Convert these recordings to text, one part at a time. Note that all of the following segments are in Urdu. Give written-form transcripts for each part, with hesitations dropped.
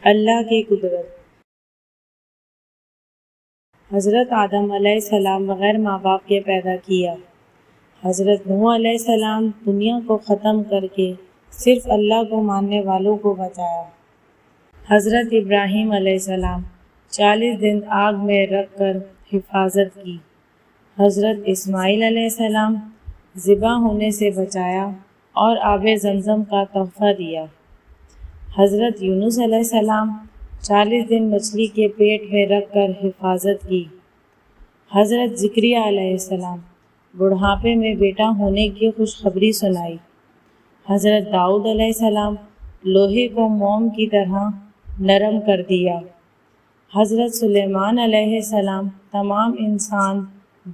اللہ کی قدرت۔ حضرت آدم علیہ السلام بغیر ماں باپ کے پیدا کیا۔ حضرت نوح علیہ السلام دنیا کو ختم کر کے صرف اللہ کو ماننے والوں کو بچایا۔ حضرت ابراہیم علیہ السلام 40 دن آگ میں رکھ کر حفاظت کی۔ حضرت اسماعیل علیہ السلام ذبح ہونے سے بچایا اور آب زمزم کا تحفہ دیا۔ حضرت یونس علیہ السلام 40 دن مچھلی کے پیٹ میں رکھ کر حفاظت کی۔ حضرت زکریا علیہ السلام بڑھاپے میں بیٹا ہونے کی خوشخبری سنائی۔ حضرت داؤد علیہ السلام لوہے کو موم کی طرح نرم کر دیا۔ حضرت سلیمان علیہ السلام تمام انسان،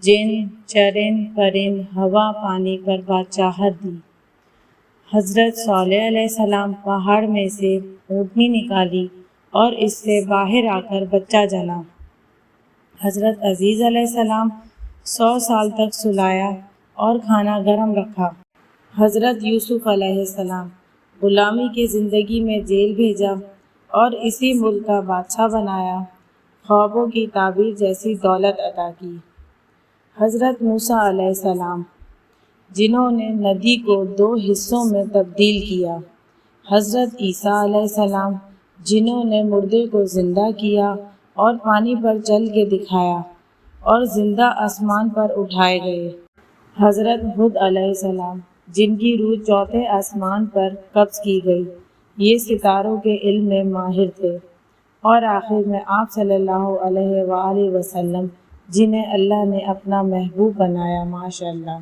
جن، چرند، پرند، ہوا، پانی پر بادشاہت دی۔ حضرت صالح علیہ السلام پہاڑ میں سے اونٹنی نکالی اور اس سے باہر آ کر بچہ جنا۔ حضرت عزیز علیہ السلام 100 سال تک سلایا اور کھانا گرم رکھا۔ حضرت یوسف علیہ السلام غلامی کی زندگی میں جیل بھیجا اور اسی ملک کا بادشاہ بنایا، خوابوں کی تعبیر جیسی دولت عطا کی۔ حضرت موسیٰ علیہ السلام جنہوں نے ندی کو 2 حصوں میں تبدیل کیا۔ حضرت عیسیٰ علیہ السلام جنہوں نے مردے کو زندہ کیا اور پانی پر چل کے دکھایا اور زندہ آسمان پر اٹھائے گئے۔ حضرت ہود علیہ السلام جن کی روح 4تھے آسمان پر قبض کی گئی، یہ ستاروں کے علم میں ماہر تھے۔ اور آخر میں آپ صلی اللہ علیہ وآلہ وسلم جنہیں اللہ نے اپنا محبوب بنایا، ماشاءاللہ۔